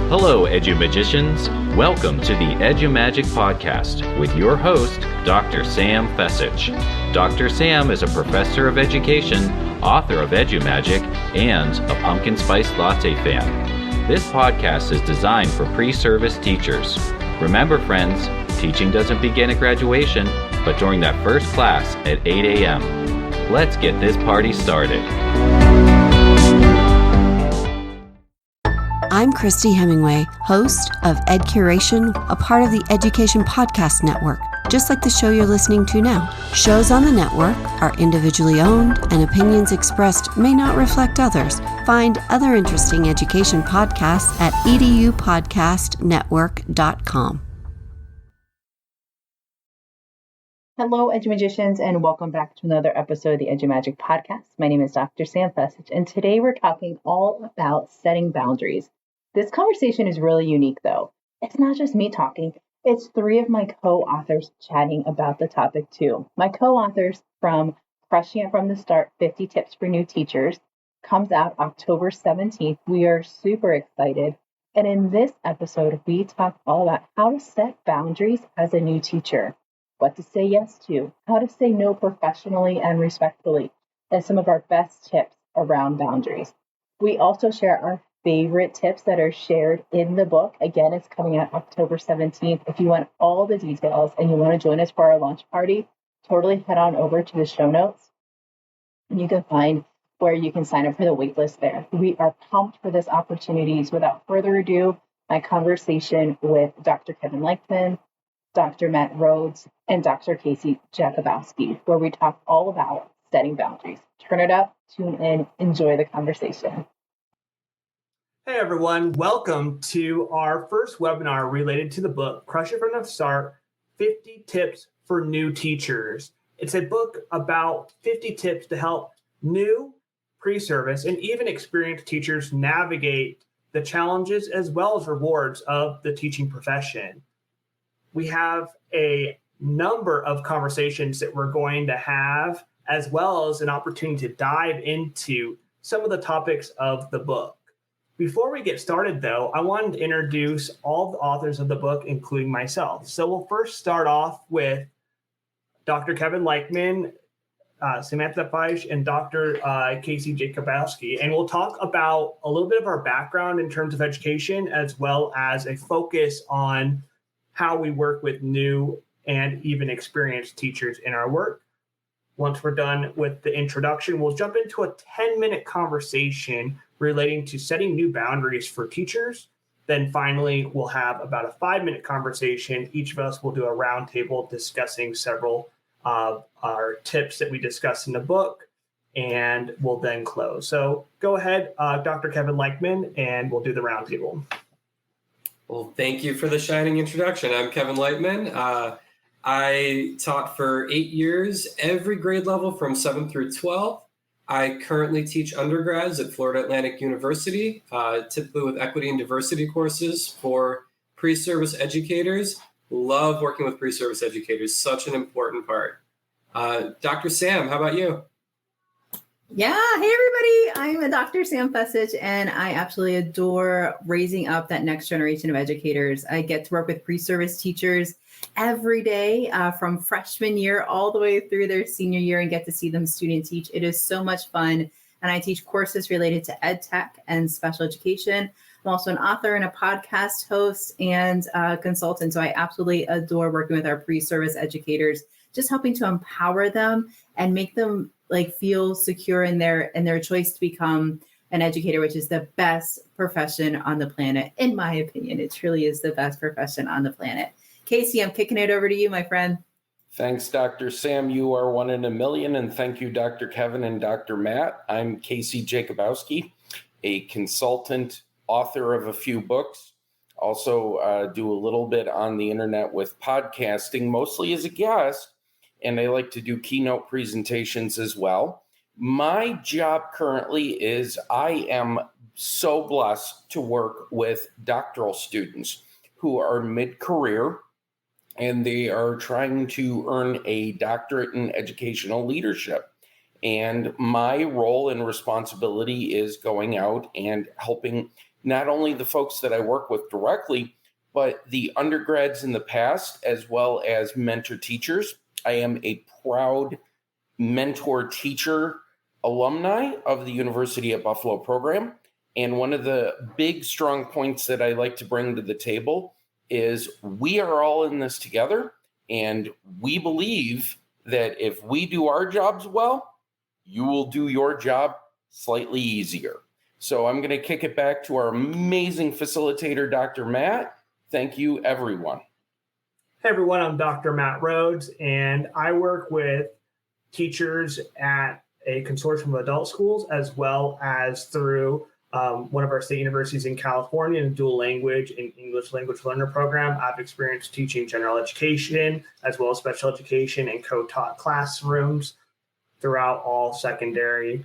Hello, EduMagicians. Welcome to the EduMagic podcast with your host, Dr. Sam Fessich. Dr. Sam is a professor of education, author of EduMagic, and a pumpkin spice latte fan. This podcast is designed for pre-service teachers. Remember, friends, teaching doesn't begin at graduation, but during that first class at 8 a.m. Let's get this party started. I'm Christy Hemingway, host of Ed Curation, a part of the Education Podcast Network, just like the show you're listening to now. Shows on the network are individually owned, and opinions expressed may not reflect others. Find other interesting education podcasts at edupodcastnetwork.com. Hello, EduMagicians, and welcome back to another episode of the EduMagic podcast. My name is Dr. Sam Fessich, and today we're talking all about setting boundaries. This conversation is really unique, though. It's not just me talking. It's three of my co-authors chatting about the topic, too. My co-authors from Crushing It From the Start, 50 Tips for New Teachers, comes out October 17th. We are super excited. And in this episode, we talk all about how to set boundaries as a new teacher, what to say yes to, how to say no professionally and respectfully, and some of our best tips around boundaries. We also share our favorite tips that are shared in the book. Again, it's coming out October 17th. If you want all the details and you want to join us for our launch party, totally head on over to the show notes and you can find where you can sign up for the waitlist there. We are pumped for this opportunity. So without further ado, my conversation with Dr. Kevin Leichman, Dr. Matt Rhodes, and Dr. Casey Jakubowski, where we talk all about setting boundaries. Turn it up, tune in, enjoy the conversation. Hey everyone, welcome to our first webinar related to the book, Crush It From the Start, 50 Tips for New Teachers. It's a book about 50 tips to help new, pre-service, and even experienced teachers navigate the challenges as well as rewards of the teaching profession. We have a number of conversations that we're going to have, as well as an opportunity to dive into some of the topics of the book. Before we get started, though, I wanted to introduce all the authors of the book, including myself. So we'll first start off with Dr. Kevin Leichman, Samantha Feisch, and Dr. Casey Jakubowski. And we'll talk about a little bit of our background in terms of education, as well as a focus on how we work with new and even experienced teachers in our work. Once we're done with the introduction, we'll jump into a 10-minute conversation relating to setting new boundaries for teachers. Then finally, we'll have about a 5-minute conversation. Each of us will do a roundtable discussing several of our tips that we discussed in the book, and we'll then close. So go ahead, Dr. Kevin Leichman, and we'll do the roundtable. Well, thank you for the shining introduction. I'm Kevin Leichman. I taught for 8 years, every grade level from 7th through 12th. I currently teach undergrads at Florida Atlantic University, typically with equity and diversity courses for pre-service educators. Love working with pre-service educators, such an important part. Dr. Sam, how about you? Yeah. Hey, everybody. I'm Dr. Sam Fessich, and I absolutely adore raising up that next generation of educators. I get to work with pre-service teachers every day from freshman year all the way through their senior year and get to see them student teach. It is so much fun. And I teach courses related to ed tech and special education. I'm also an author and a podcast host and consultant. So I absolutely adore working with our pre-service educators, just helping to empower them and make them feel secure in their choice to become an educator, which is the best profession on the planet. In my opinion, it truly is the best profession on the planet. Casey, I'm kicking it over to you, my friend. Thanks, Dr. Sam. You are one in a million. And thank you, Dr. Kevin and Dr. Matt. I'm Casey Jakubowski, a consultant, author of a few books. Also do a little bit on the internet with podcasting, mostly as a guest. And I like to do keynote presentations as well. My job currently is I am so blessed to work with doctoral students who are mid-career and they are trying to earn a doctorate in educational leadership. And my role and responsibility is going out and helping not only the folks that I work with directly, but the undergrads in the past, as well as mentor teachers. I am a proud mentor teacher alumni of the University at Buffalo program. And one of the big, strong points that I like to bring to the table is we are all in this together. And we believe that if we do our jobs well, you will do your job slightly easier. So I'm going to kick it back to our amazing facilitator, Dr. Matt. Thank you, everyone. Hey everyone, I'm Dr. Matt Rhodes, and I work with teachers at a consortium of adult schools as well as through one of our state universities in California in dual language and English language learner program. I've experienced teaching general education as well as special education and co-taught classrooms throughout all secondary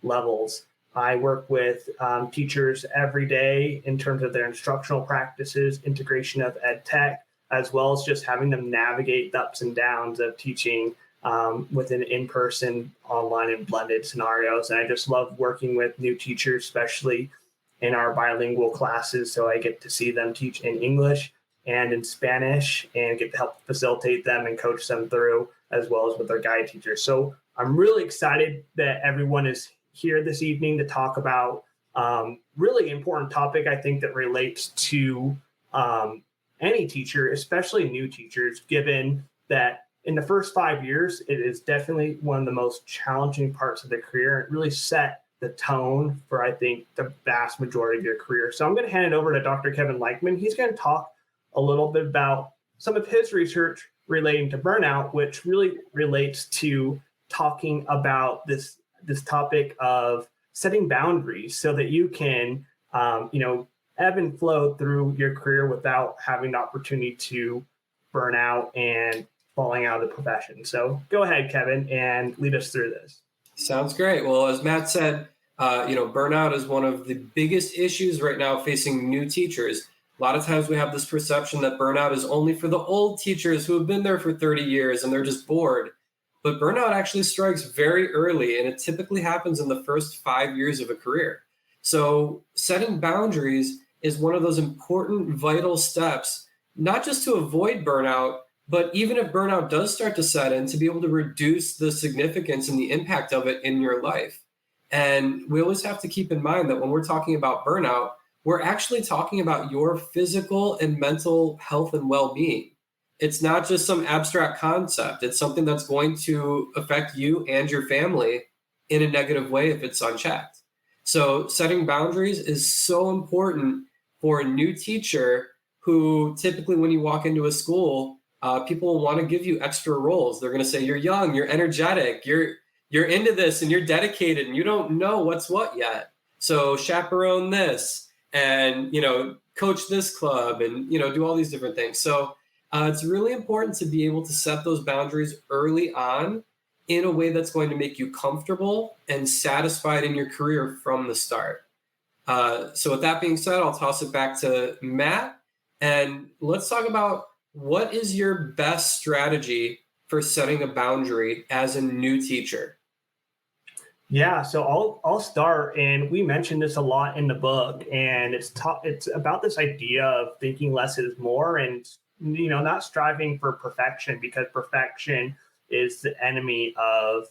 levels. I work with teachers every day in terms of their instructional practices, integration of ed tech, as well as just having them navigate the ups and downs of teaching within in-person, online, and blended scenarios. And I just love working with new teachers, especially in our bilingual classes. So I get to see them teach in English and in Spanish and get to help facilitate them and coach them through, as well as with our guide teachers. So I'm really excited that everyone is here this evening to talk about really important topic, I think, that relates to any teacher, especially new teachers, given that in the first 5 years, it is definitely one of the most challenging parts of the career. It really set the tone for, I think, the vast majority of your career. So I'm going to hand it over to Dr. Kevin Leichman. He's going to talk a little bit about some of his research relating to burnout, which really relates to talking about this topic of setting boundaries so that you can, ebb and flow through your career without having the opportunity to burn out and falling out of the profession. So go ahead, Kevin, and lead us through this. Sounds great. Well, as Matt said, burnout is one of the biggest issues right now facing new teachers. A lot of times we have this perception that burnout is only for the old teachers who have been there for 30 years and they're just bored. But burnout actually strikes very early, and it typically happens in the first 5 years of a career. So setting boundaries is one of those important, vital steps, not just to avoid burnout, but even if burnout does start to set in, to be able to reduce the significance and the impact of it in your life. And we always have to keep in mind that when we're talking about burnout, we're actually talking about your physical and mental health and well-being. It's not just some abstract concept. It's something that's going to affect you and your family in a negative way if it's unchecked. So setting boundaries is so important for a new teacher who typically when you walk into a school, people will want to give you extra roles. They're going to say, you're young, you're energetic, you're into this and you're dedicated and you don't know what's what yet. So chaperone this and, coach this club and, do all these different things. So it's really important to be able to set those boundaries early on in a way that's going to make you comfortable and satisfied in your career from the start. So with that being said, I'll toss it back to Matt and let's talk about what is your best strategy for setting a boundary as a new teacher? Yeah, so I'll start, and we mentioned this a lot in the book, and it's about this idea of thinking less is more, and not striving for perfection, because perfection is the enemy of,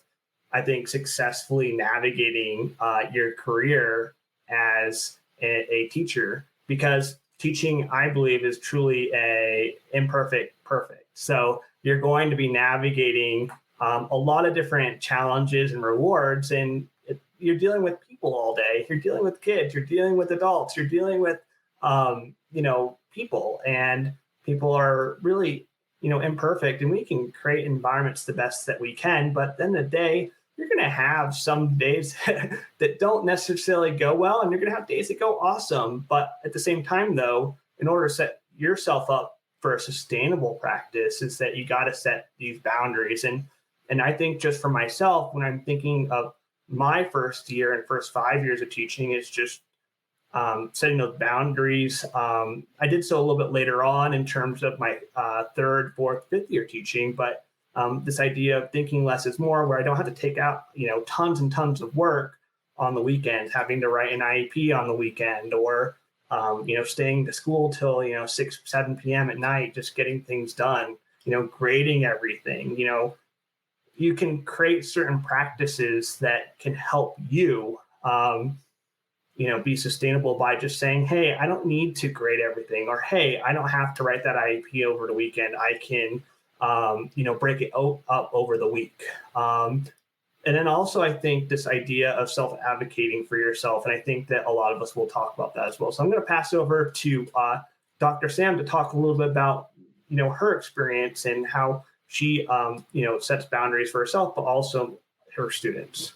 I think, successfully navigating your career as a teacher, because teaching, I believe, is truly a imperfect perfect. So you're going to be navigating a lot of different challenges and rewards, and you're dealing with people all day. You're dealing with kids, you're dealing with adults, you're dealing with people, and people are really imperfect, and we can create environments the best that we can, but at the end of the day, you're going to have some days that don't necessarily go well, and you're going to have days that go awesome. But at the same time, though, in order to set yourself up for a sustainable practice, is that you got to set these boundaries. And I think just for myself, when I'm thinking of my first year and first 5 years of teaching, it's just setting those boundaries. I did so a little bit later on in terms of my third, fourth, fifth year teaching, but this idea of thinking less is more, where I don't have to take out, tons and tons of work on the weekends, having to write an IEP on the weekend, or, staying to school till, 6, 7 p.m. at night, just getting things done, grading everything. You can create certain practices that can help you, be sustainable by just saying, hey, I don't need to grade everything, or, hey, I don't have to write that IEP over the weekend. I can, break it up over the week. And then also, I think this idea of self-advocating for yourself, and I think that a lot of us will talk about that as well. So I'm going to pass over to Dr. Sam to talk a little bit about, her experience and how she, sets boundaries for herself, but also her students.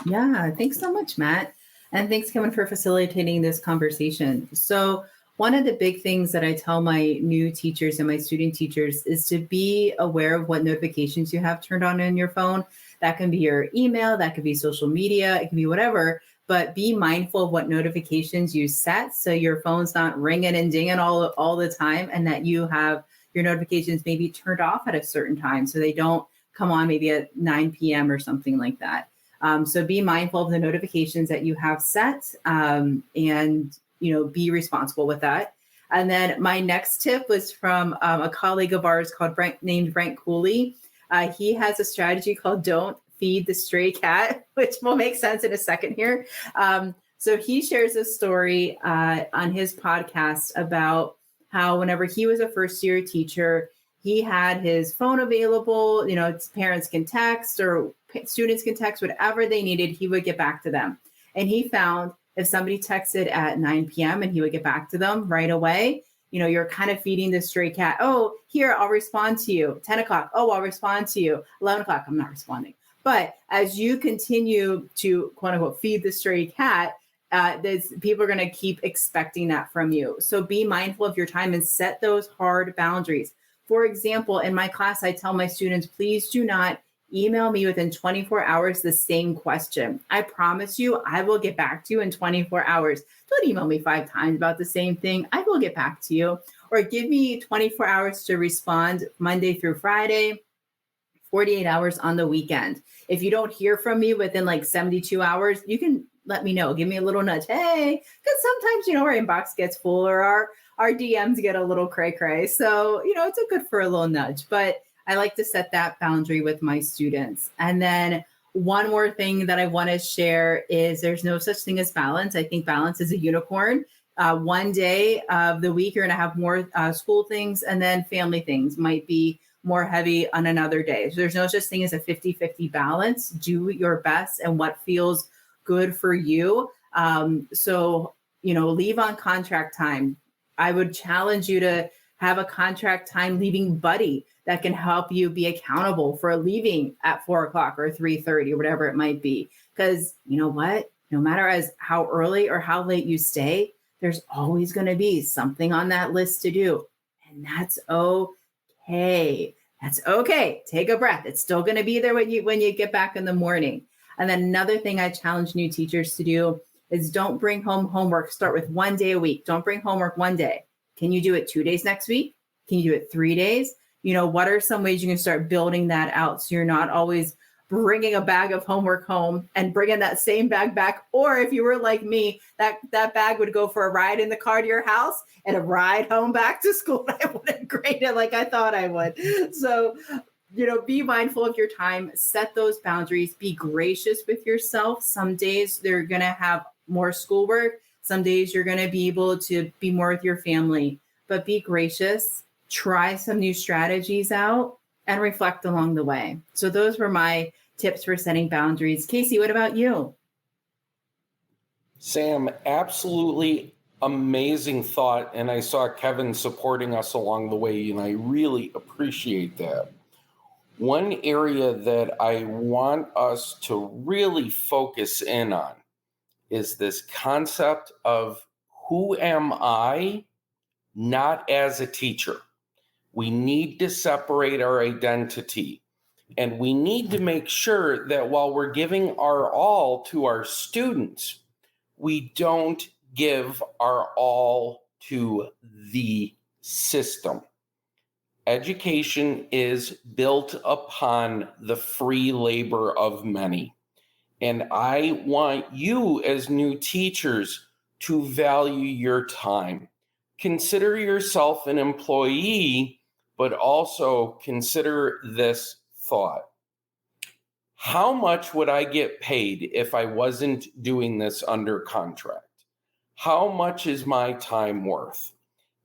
Yeah, thanks so much, Matt. And thanks, Kevin, for facilitating this conversation. So one of the big things that I tell my new teachers and my student teachers is to be aware of what notifications you have turned on your phone. That can be your email, that could be social media, it can be whatever, but be mindful of what notifications you set so your phone's not ringing and dinging all the time, and that you have your notifications maybe turned off at a certain time so they don't come on maybe at 9 p.m. or something like that. So be mindful of the notifications that you have set, and be responsible with that. And then my next tip was from a colleague of ours named Brent Cooley. He has a strategy called "Don't Feed the Stray Cat," which will make sense in a second here. So he shares a story on his podcast about how whenever he was a first-year teacher, he had his phone available. Parents can text or students can text, whatever they needed, he would get back to them. And he found if somebody texted at 9 p.m. and he would get back to them right away, you're kind of feeding the stray cat. Oh, here, I'll respond to you. 10 o'clock. Oh, I'll respond to you. 11 o'clock. I'm not responding. But as you continue to, quote unquote, feed the stray cat, people are going to keep expecting that from you. So be mindful of your time and set those hard boundaries. For example, in my class, I tell my students, please do not email me within 24 hours the same question. I promise you, I will get back to you in 24 hours. Don't email me 5 times about the same thing. I will get back to you. Or give me 24 hours to respond Monday through Friday, 48 hours on the weekend. If you don't hear from me within like 72 hours, you can let me know. Give me a little nudge. Hey, because sometimes, our inbox gets full, or our DMs get a little cray-cray. So, it's a good for a little nudge. But I like to set that boundary with my students. And then one more thing that I want to share is there's no such thing as balance. I think balance is a unicorn. One day of the week, you're going to have more school things, and then family things might be more heavy on another day. So there's no such thing as a 50-50 balance. Do your best and what feels good for you. Leave on contract time. I would challenge you to have a contract time leaving buddy that can help you be accountable for leaving at 4 o'clock or 3:30 or whatever it might be. Because you know what? No matter how early or how late you stay, there's always going to be something on that list to do. And that's okay. That's okay. Take a breath. It's still going to be there when you get back in the morning. And then another thing I challenge new teachers to do is don't bring home homework. Start with 1 day a week. Don't bring homework 1 day. Can you do it 2 days next week? Can you do it 3 days? What are some ways you can start building that out so you're not always bringing a bag of homework home and bringing that same bag back? Or if you were like me, that bag would go for a ride in the car to your house and a ride home back to school. I wouldn't grade it like I thought I would. So, be mindful of your time, set those boundaries, be gracious with yourself. Some days they're going to have more schoolwork. Some days you're going to be able to be more with your family, but be gracious, try some new strategies out, and reflect along the way. So those were my tips for setting boundaries. Casey, what about you? Sam, absolutely amazing thought. And I saw Kevin supporting us along the way, and I really appreciate that. One area that I want us to really focus in on is this concept of who am I, not as a teacher. We need to separate our identity. And we need to make sure that while we're giving our all to our students, we don't give our all to the system. education is built upon the free labor of many. And I want you as new teachers to value your time. Consider yourself an employee, but also consider this thought. How much would I get paid if I wasn't doing this under contract? How much is my time worth?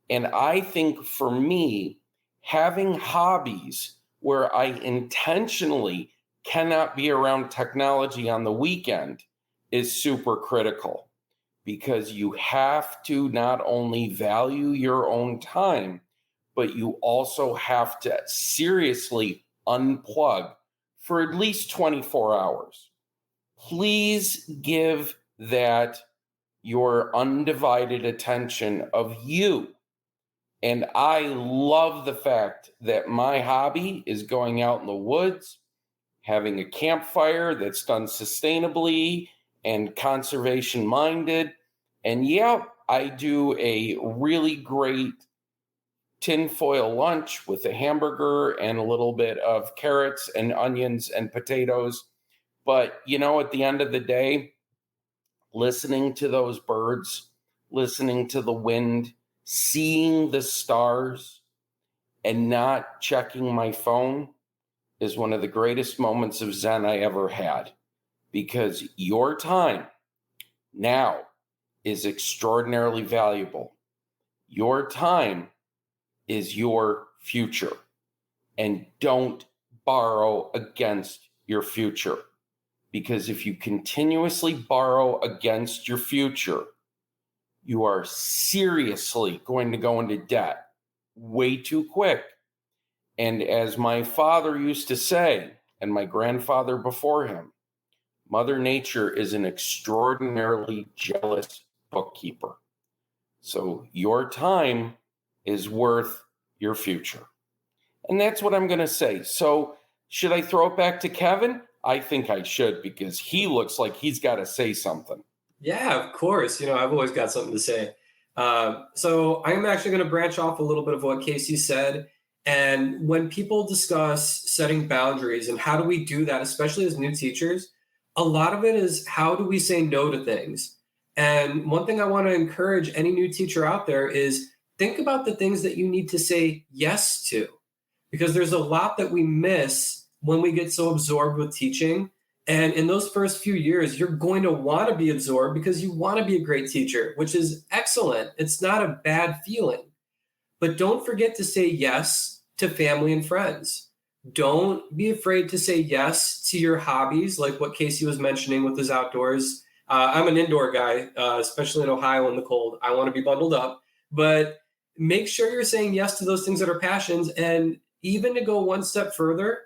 And I think for me, having hobbies where I intentionally cannot be around technology on the weekend is super critical, because you have to not only value your own time, but you also have to seriously unplug for at least 24 hours. Please give that your undivided attention of you. And I love the fact that my hobby is going out in the woods, having a campfire that's done sustainably and conservation minded. And yeah, I do a really great tinfoil lunch with a hamburger and a little bit of carrots and onions and potatoes. But, at the end of the day, listening to those birds, listening to the wind, seeing the stars, and not checking my phone is one of the greatest moments of Zen I ever had, because your time now is extraordinarily valuable. Your time is your future, and don't borrow against your future, because if you continuously borrow against your future, you are seriously going to go into debt way too quick. And as my father used to say, and my grandfather before him, Mother Nature is an extraordinarily jealous bookkeeper. So your time is worth your future. And that's what I'm going to say. So should I throw it back to Kevin? I think I should, because he looks like he's got to say something. Yeah, of course. I've always got something to say. So I'm actually going to branch off a little bit of what Casey said. And when people discuss setting boundaries and how do we do that, especially as new teachers, a lot of it is how do we say no to things? And one thing I want to encourage any new teacher out there is think about the things that you need to say yes to, because there's a lot that we miss when we get so absorbed with teaching. And in those first few years, you're going to want to be absorbed because you want to be a great teacher, which is excellent. It's not a bad feeling. But don't forget to say yes to family and friends. Don't be afraid to say yes to your hobbies, like what Casey was mentioning with his outdoors. I'm an indoor guy, especially in Ohio in the cold. I want to be bundled up. But make sure you're saying yes to those things that are passions. And even to go one step further,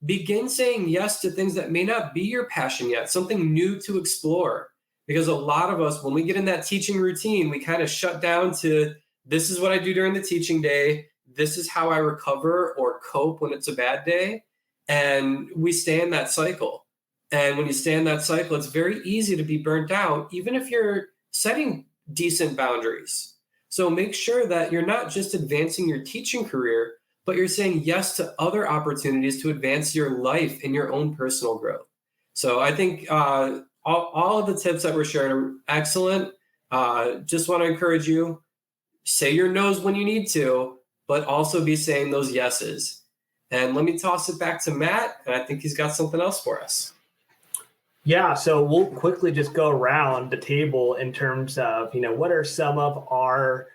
begin saying yes to things that may not be your passion yet, something new to explore. Because a lot of us, when we get in that teaching routine, we kind of shut down to, this is what I do during the teaching day. This is how I recover or cope when it's a bad day. And we stay in that cycle. And when you stay in that cycle, it's very easy to be burnt out, even if you're setting decent boundaries. So make sure that you're not just advancing your teaching career, but you're saying yes to other opportunities to advance your life and your own personal growth. So I think all of the tips that were shared are excellent. Just want to encourage you, say your no's when you need to, but also be saying those yeses. And let me toss it back to Matt, and I think he's got something else for us. Yeah, so we'll quickly just go around the table in terms of, what are some of our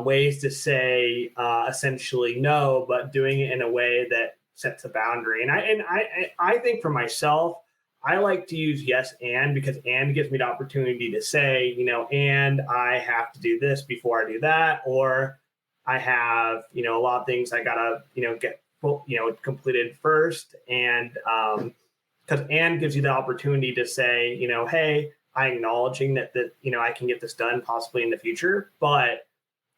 ways to say essentially no, but doing it in a way that sets a boundary. And I think for myself, I like to use yes and, because and gives me the opportunity to say, and I have to do this before I do that, or I have, a lot of things I gotta, get, completed first. And because and gives you the opportunity to say, hey, I'm acknowledging that I can get this done possibly in the future, but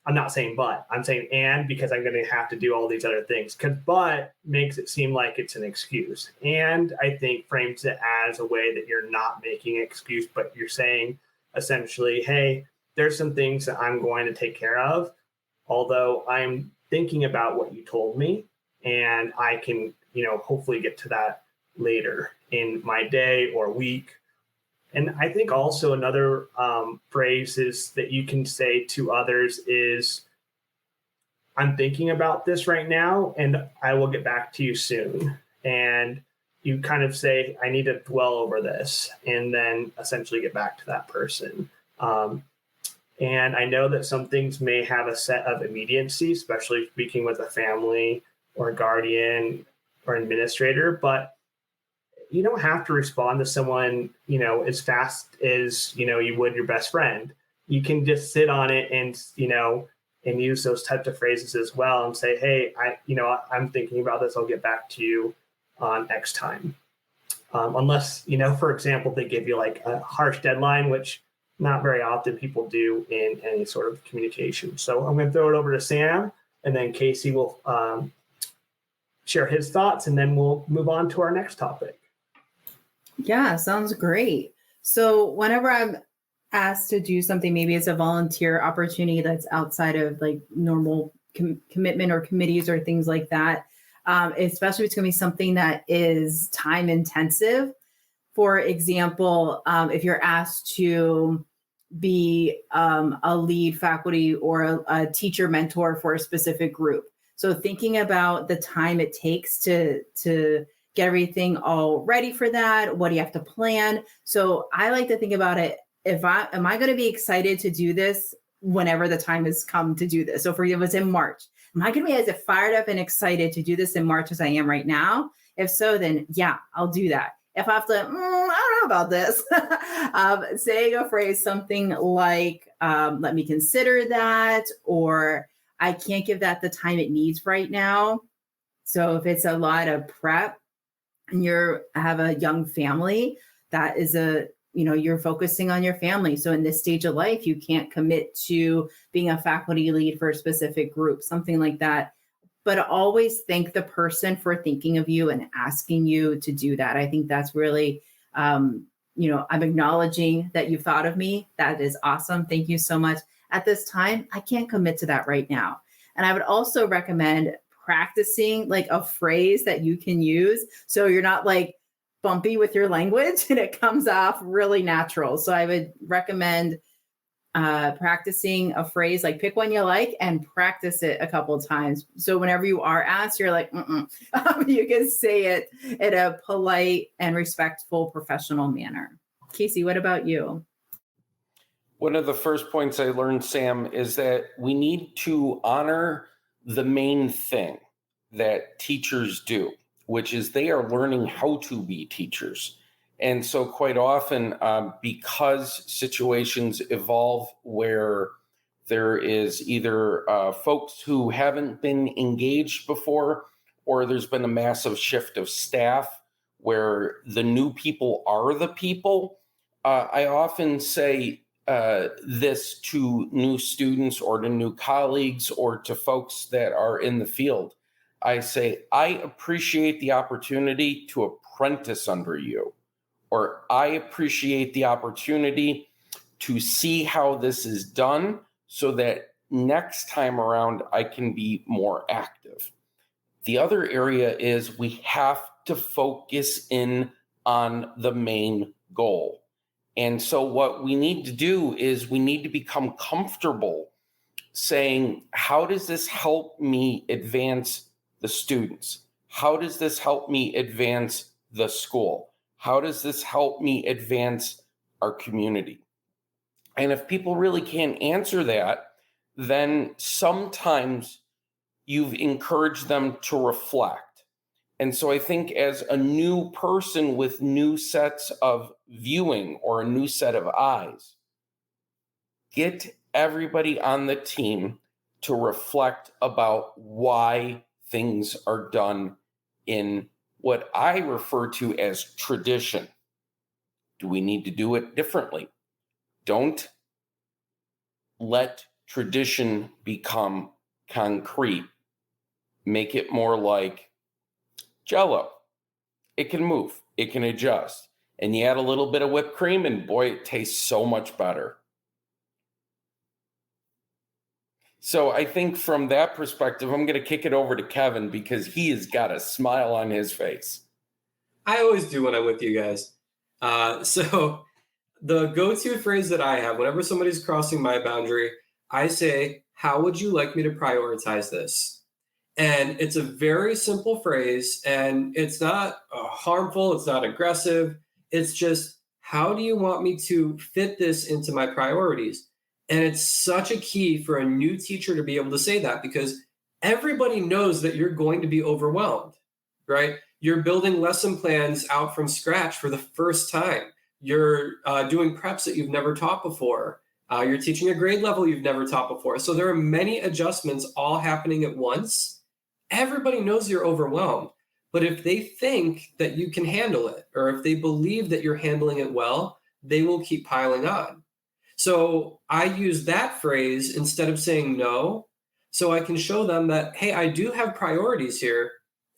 I'm not saying but. I'm saying and, because I'm going to have to do all these other things. Because but makes it seem like it's an excuse. And I think frames it as a way that you're not making an excuse, but you're saying essentially, hey, there's some things that I'm going to take care of. Although I'm thinking about what you told me, and I can, hopefully get to that later in my day or week. And I think also another phrase is that you can say to others is, I'm thinking about this right now and I will get back to you soon. And you kind of say, I need to dwell over this, and then essentially get back to that person. And I know that some things may have a set of immediacy, especially speaking with a family or a guardian or administrator, but you don't have to respond to someone, as fast as, you would your best friend. You can just sit on it and, and use those types of phrases as well and say, hey, I'm thinking about this. I'll get back to you on X time. Unless, for example, they give you like a harsh deadline, which not very often people do in any sort of communication. So I'm going to throw it over to Sam, and then Casey will share his thoughts, and then we'll move on to our next topic. Yeah, sounds great. So whenever I'm asked to do something, maybe it's a volunteer opportunity that's outside of like normal commitment or committees or things like that, especially if it's going to be something that is time intensive. For example, if you're asked to be a lead faculty or a teacher mentor for a specific group. So thinking about the time it takes to get everything all ready for that. What do you have to plan? So I like to think about it. Am I going to be excited to do this whenever the time has come to do this? So for example, it's in March. Am I going to be as fired up and excited to do this in March as I am right now? If so, then yeah, I'll do that. If I have to, I don't know about this, saying a phrase, something like, let me consider that, or I can't give that the time it needs right now. So if it's a lot of prep and have a young family, that is you're focusing on your family. So in this stage of life, you can't commit to being a faculty lead for a specific group, something like that. But always thank the person for thinking of you and asking you to do that. I think that's really, I'm acknowledging that you thought of me. That is awesome. Thank you so much. At this time, I can't commit to that right now. And I would also recommend practicing like a phrase that you can use, so you're not like bumpy with your language and it comes off really natural. So I would recommend practicing a phrase, like pick one you like and practice it a couple of times. So whenever you are asked, you're like, you can say it in a polite and respectful, professional manner. Casey, what about you? One of the first points I learned, Sam, is that we need to honor the main thing that teachers do, which is they are learning how to be teachers. And so quite often, because situations evolve where there is either folks who haven't been engaged before, or there's been a massive shift of staff where the new people are the people, I often say this to new students or to new colleagues or to folks that are in the field. I say, I appreciate the opportunity to apprentice under you. Or I appreciate the opportunity to see how this is done so that next time around I can be more active. The other area is we have to focus in on the main goal. And so what we need to do is we need to become comfortable saying, how does this help me advance the students? How does this help me advance the school? How does this help me advance our community? And if people really can't answer that, then sometimes you've encouraged them to reflect. And so I think as a new person with new sets of viewing or a new set of eyes, get everybody on the team to reflect about why things are done in what I refer to as tradition. Do we need to do it differently? Don't let tradition become concrete. Make it more like Jell-O. It can move, it can adjust. And you add a little bit of whipped cream and boy, it tastes so much better. So I think from that perspective, I'm going to kick it over to Kevin because he has got a smile on his face. I always do when I'm with you guys. So the go-to phrase that I have whenever somebody's crossing my boundary, I say, how would you like me to prioritize this? And it's a very simple phrase, and it's not harmful. It's not aggressive. It's just, how do you want me to fit this into my priorities? And it's such a key for a new teacher to be able to say that, because everybody knows that you're going to be overwhelmed, right? You're building lesson plans out from scratch for the first time. You're doing preps that you've never taught before. You're teaching a grade level you've never taught before. So there are many adjustments all happening at once. Everybody knows you're overwhelmed. But if they think that you can handle it, or if they believe that you're handling it well, they will keep piling on. So I use that phrase instead of saying no, so I can show them that, hey, I do have priorities here,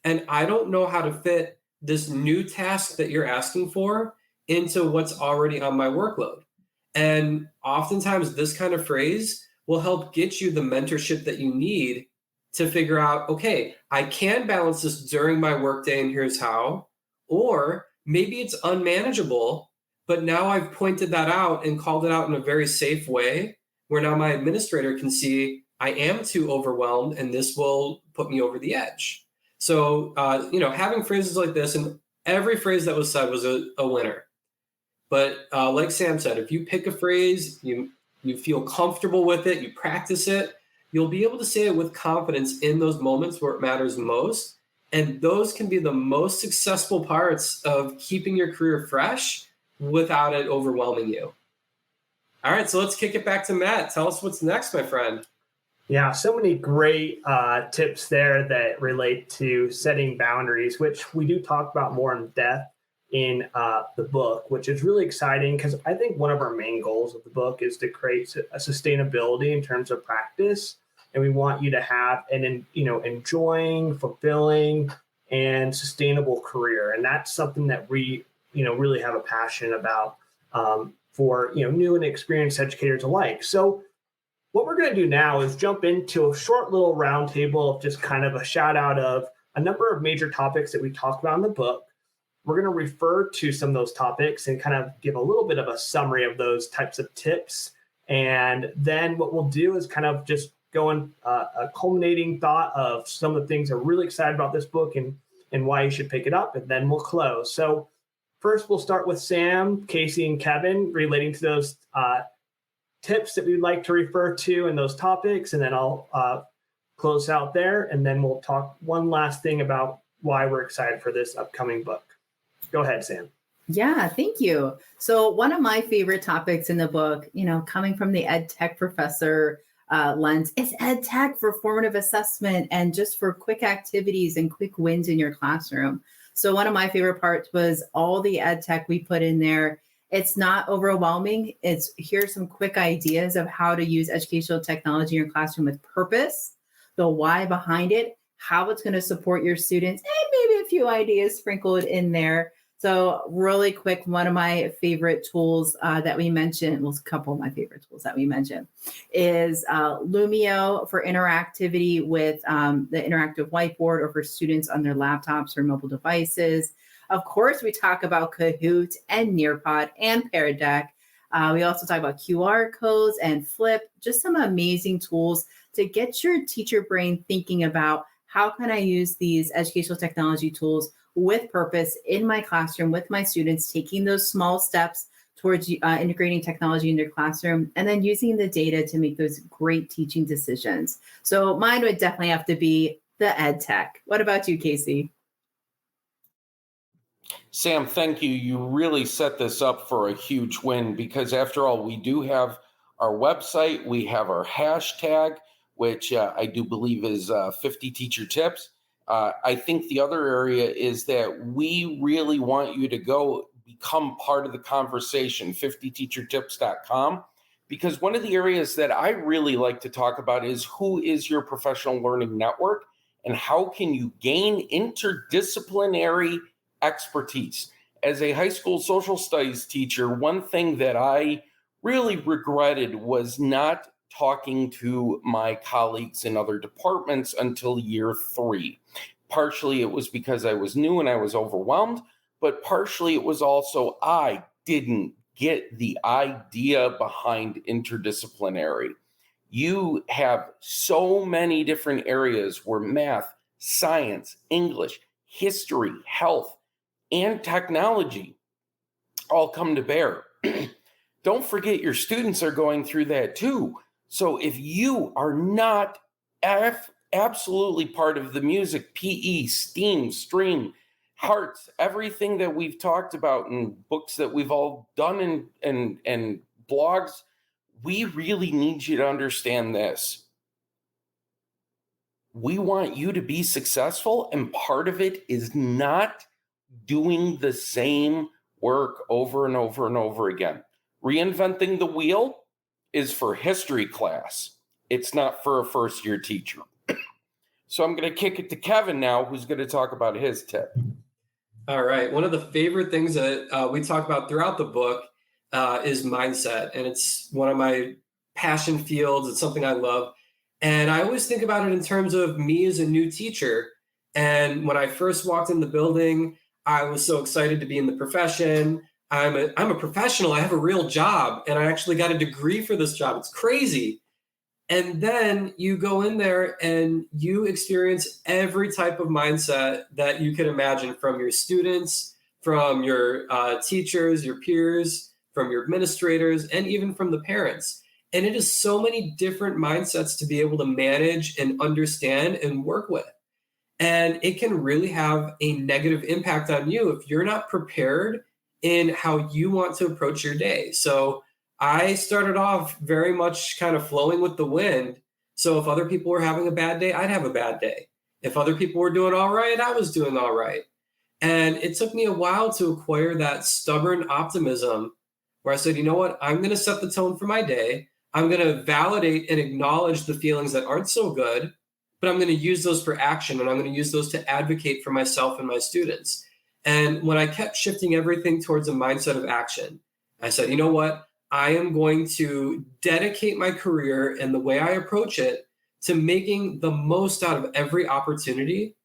and I don't know how to fit this new task that you're asking for into what's already on my workload. And oftentimes this kind of phrase will help get you the mentorship that you need to figure out, okay, I can balance this during my workday and here's how, or maybe it's unmanageable, but now I've pointed that out and called it out in a very safe way where now my administrator can see I am too overwhelmed and this will put me over the edge. So, having phrases like this, and every phrase that was said was a winner. But like Sam said, if you pick a phrase, you feel comfortable with it, you practice it, you'll be able to say it with confidence in those moments where it matters most. And those can be the most successful parts of keeping your career fresh without it overwhelming you. All right, so let's kick it back to Matt. Tell us what's next, my friend. Yeah, so many great tips there that relate to setting boundaries, which we do talk about more in depth in the book, which is really exciting because I think one of our main goals of the book is to create a sustainability in terms of practice. And we want you to have an enjoying, fulfilling, and sustainable career. And that's something that we really have a passion about for new and experienced educators alike. So what we're going to do now is jump into a short little roundtable of just kind of a shout out of a number of major topics that we talked about in the book. We're going to refer to some of those topics and kind of give a little bit of a summary of those types of tips. And then what we'll do is kind of just go in a culminating thought of some of the things we're really excited about this book and why you should pick it up. And then we'll close. So first, we'll start with Sam, Casey, and Kevin relating to those tips that we'd like to refer to and those topics. And then I'll close out there. And then we'll talk one last thing about why we're excited for this upcoming book. Go ahead, Sam. Yeah, thank you. So one of my favorite topics in the book, coming from the ed tech professor lens, is ed tech for formative assessment and just for quick activities and quick wins in your classroom. So one of my favorite parts was all the ed tech we put in there. It's not overwhelming. It's here's some quick ideas of how to use educational technology in your classroom with purpose, the why behind it, how it's going to support your students, and maybe a few ideas sprinkled in there. So really quick, one of my favorite tools that we mentioned, a couple of my favorite tools that we mentioned, is Lumio for interactivity with the interactive whiteboard or for students on their laptops or mobile devices. Of course, we talk about Kahoot and Nearpod and Pear Deck. We also talk about QR codes and Flip, just some amazing tools to get your teacher brain thinking about how can I use these educational technology tools with purpose in my classroom with my students, taking those small steps towards integrating technology in their classroom, and then using the data to make those great teaching decisions. So mine would definitely have to be the ed tech. What about you, Casey? Sam, thank you. You really set this up for a huge win because after all, we do have our website, we have our hashtag, which I do believe is 50 teacher tips. I think the other area is that we really want you to go become part of the conversation, 50teachertips.com, because one of the areas that I really like to talk about is who is your professional learning network and how can you gain interdisciplinary expertise. As a high school social studies teacher, one thing that I really regretted was not talking to my colleagues in other departments until year 3. Partially it was because I was new and I was overwhelmed, but partially it was also I didn't get the idea behind interdisciplinary. You have so many different areas where math, science, English, history, health, and technology all come to bear. Don't forget your students are going through that too. So if you are not absolutely part of the music, PE, STEAM, STREAM, hearts, everything that we've talked about in books that we've all done and blogs, we really need you to understand this. We want you to be successful, and part of it is not doing the same work over and over and over again. Reinventing the wheel is for history class. It's not for a first-year teacher. So I'm going to kick it to Kevin now, who's going to talk about his tip. All right. One of the favorite things that we talk about throughout the book is mindset. And it's one of my passion fields. It's something I love. And I always think about it in terms of me as a new teacher. And when I first walked in the building, I was so excited to be in the profession. I'm a professional. I have a real job. And I actually got a degree for this job. It's crazy. And then you go in there and you experience every type of mindset that you can imagine from your students, from your teachers, your peers, from your administrators, and even from the parents. And it is so many different mindsets to be able to manage and understand and work with. And it can really have a negative impact on you if you're not prepared in how you want to approach your day. So I started off very much kind of flowing with the wind. So if other people were having a bad day, I'd have a bad day. If other people were doing all right, I was doing all right. And it took me a while to acquire that stubborn optimism where I said, you know what, I'm going to set the tone for my day. I'm going to validate and acknowledge the feelings that aren't so good, but I'm going to use those for action, and I'm going to use those to advocate for myself and my students. And when I kept shifting everything towards a mindset of action, I said, you know what? I am going to dedicate my career and the way I approach it to making the most out of every opportunity.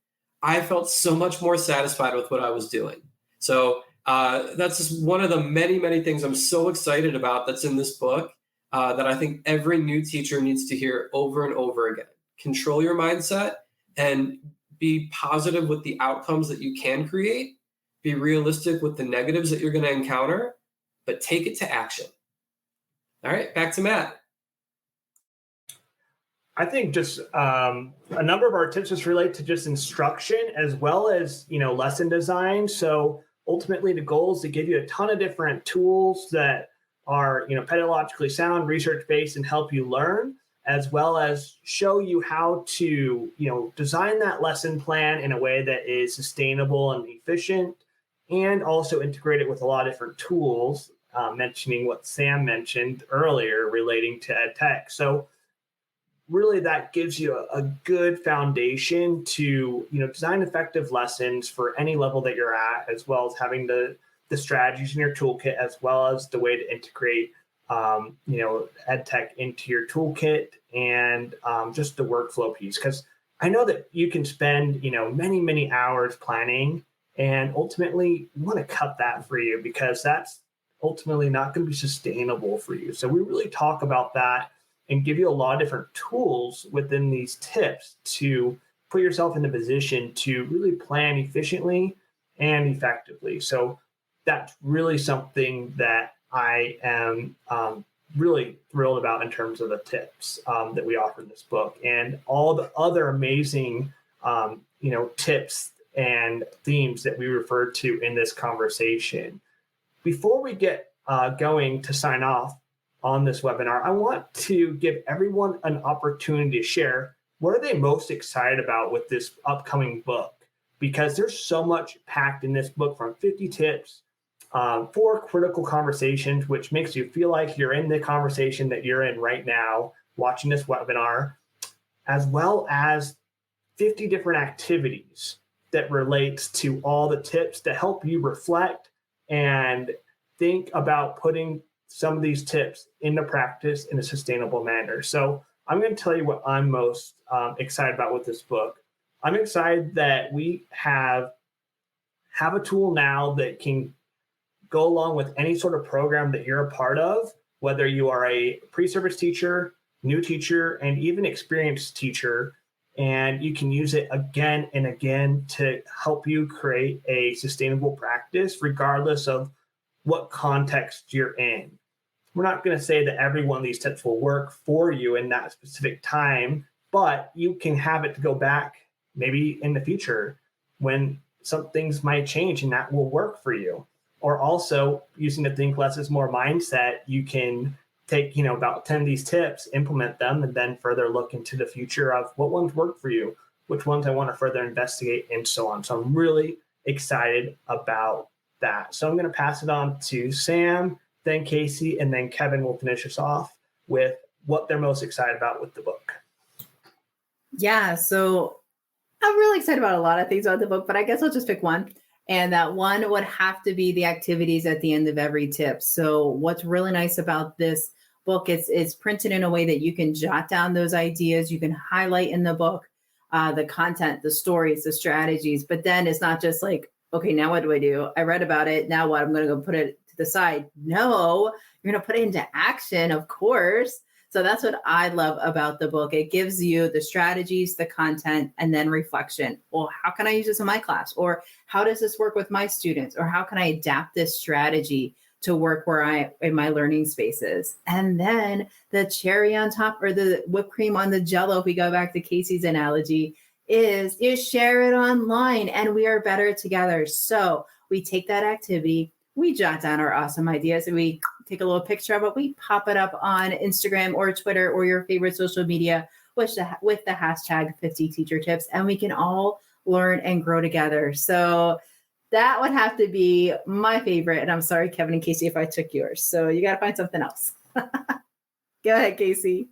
I felt so much more satisfied with what I was doing. So that's just one of the many, many things I'm so excited about that's in this book that I think every new teacher needs to hear over and over again. Control your mindset and be positive with the outcomes that you can create. Be realistic with the negatives that you're going to encounter, but take it to action. All right, back to Matt. I think just a number of our tips just relate to just instruction as well as, lesson design. So ultimately the goal is to give you a ton of different tools that are, pedagogically sound, research-based, and help you learn, as well as show you how to, design that lesson plan in a way that is sustainable and efficient, and also integrate it with a lot of different tools, mentioning what Sam mentioned earlier relating to ed tech. So really that gives you a good foundation to, design effective lessons for any level that you're at, as well as having the strategies in your toolkit, as well as the way to integrate, ed tech into your toolkit, and just the workflow piece. Because I know that you can spend, many, many hours planning, and ultimately you want to cut that for you, because that's ultimately not going to be sustainable for you. So we really talk about that and give you a lot of different tools within these tips to put yourself in the position to really plan efficiently and effectively. So that's really something that I am really thrilled about in terms of the tips that we offer in this book, and all the other amazing, tips and themes that we referred to in this conversation. Before we get going to sign off on this webinar, I want to give everyone an opportunity to share what are they most excited about with this upcoming book, because there's so much packed in this book, from 50 tips, 4 critical conversations, which makes you feel like you're in the conversation that you're in right now watching this webinar, as well as 50 different activities that relates to all the tips to help you reflect and think about putting some of these tips into practice in a sustainable manner. So I'm going to tell you what I'm most excited about with this book. I'm excited that we have a tool now that can go along with any sort of program that you're a part of, whether you are a pre-service teacher, new teacher, and even experienced teacher, and you can use it again and again to help you create a sustainable practice, regardless of what context you're in. We're not going to say that every one of these tips will work for you in that specific time, but you can have it to go back maybe in the future when some things might change and that will work for you. Or also using the think less is more mindset, you can take, about 10 of these tips, implement them, and then further look into the future of what ones work for you, which ones I want to further investigate, and so on. So I'm really excited about that. So I'm going to pass it on to Sam, then Casey, and then Kevin will finish us off with what they're most excited about with the book. Yeah, so I'm really excited about a lot of things about the book, but I guess I'll just pick one. And that one would have to be the activities at the end of every tip. So what's really nice about this book, it's printed in a way that you can jot down those ideas. You can highlight in the book the content, the stories, the strategies. But then it's not just like, okay, now what do I do? I read about it. Now what? I'm going to go put it to the side. No, you're going to put it into action, of course. So that's what I love about the book. It gives you the strategies, the content, and then reflection. Well, how can I use this in my class? Or how does this work with my students? Or how can I adapt this strategy to work in my learning spaces? And then the cherry on top, or the whipped cream on the Jell-O, if we go back to Casey's analogy, is you share it online and we are better together. So we take that activity, we jot down our awesome ideas, and we take a little picture of it. We pop it up on Instagram or Twitter or your favorite social media with the hashtag 50 teacher tips, and we can all learn and grow together. So that would have to be my favorite. And I'm sorry, Kevin and Casey, if I took yours. So you got to find something else. Go ahead, Casey.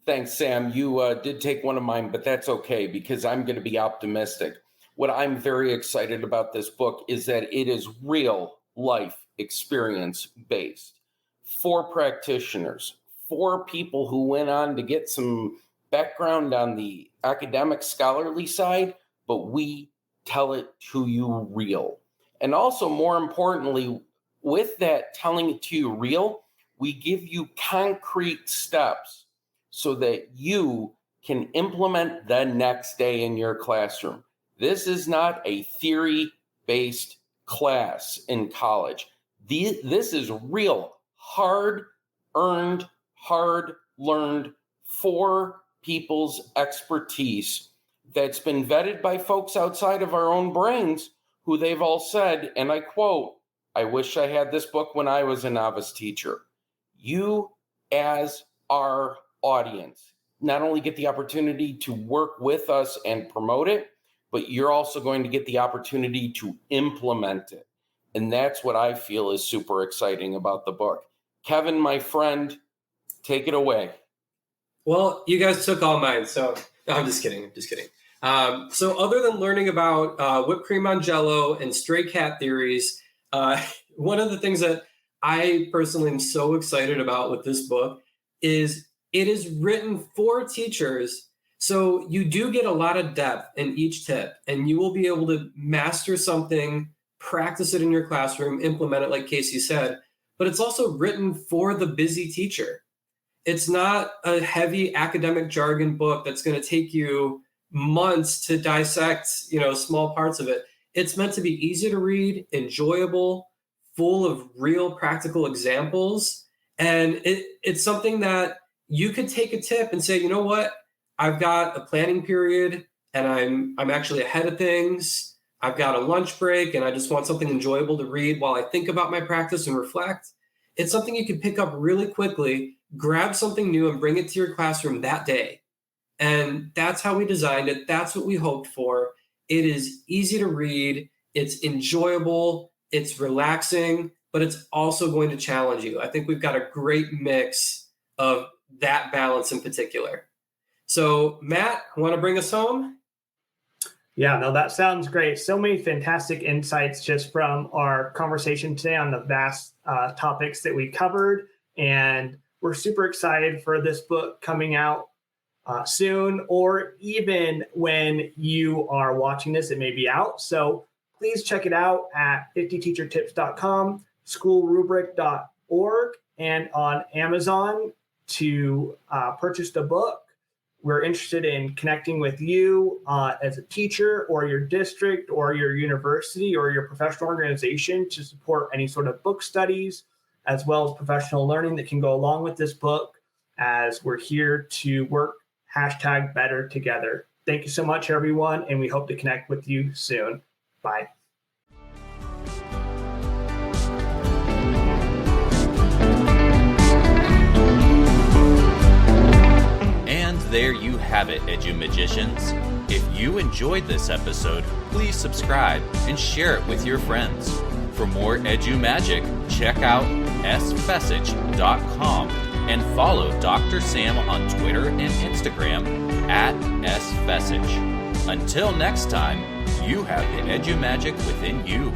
Thanks, Sam. You did take one of mine, but that's okay because I'm going to be optimistic. What I'm very excited about this book is that it is real life experience based. 4 practitioners, 4 people who went on to get some background on the academic scholarly side, but we tell it to you real. And also, more importantly, with that telling it to you real, we give you concrete steps so that you can implement the next day in your classroom. This is not a theory-based class in college. This is real, hard-earned, hard-learned, 4 people's expertise that's been vetted by folks outside of our own brains who they've all said, and I quote, "I wish I had this book when I was a novice teacher." You, as our audience, not only get the opportunity to work with us and promote it, but you're also going to get the opportunity to implement it. And that's what I feel is super exciting about the book. Kevin, my friend, take it away. Well, you guys took all mine, so no, I'm just kidding. So other than learning about whipped cream on Jell-O and stray cat theories, one of the things that I personally am so excited about with this book is it is written for teachers. So you do get a lot of depth in each tip, and you will be able to master something, practice it in your classroom, implement it like Casey said, but it's also written for the busy teacher. It's not a heavy academic jargon book that's going to take you months to dissect, small parts of it. It's meant to be easy to read, enjoyable, full of real practical examples. And it's something that you could take a tip and say, you know what? I've got a planning period and I'm actually ahead of things. I've got a lunch break and I just want something enjoyable to read while I think about my practice and reflect. It's something you can pick up really quickly, grab something new and bring it to your classroom that day. And that's how we designed it. That's what we hoped for. It is easy to read. It's enjoyable. It's relaxing, but it's also going to challenge you. I think we've got a great mix of that balance in particular. So, Matt, want to bring us home? Yeah, no, that sounds great. So many fantastic insights just from our conversation today on the vast topics that we covered. And we're super excited for this book coming out soon, or even when you are watching this, it may be out. So please check it out at 50teachertips.com, schoolrubric.org, and on Amazon to purchase the book. We're interested in connecting with you as a teacher or your district or your university or your professional organization to support any sort of book studies, as well as professional learning that can go along with this book, as we're here to work #better together. Thank you so much, everyone, and we hope to connect with you soon. Bye. And there you have it, EduMagicians. If you enjoyed this episode, please subscribe and share it with your friends. For more EduMagic, check out sfessage.com and follow Dr. Sam on Twitter and Instagram at sfessage. Until next time, you have the EduMagic within you.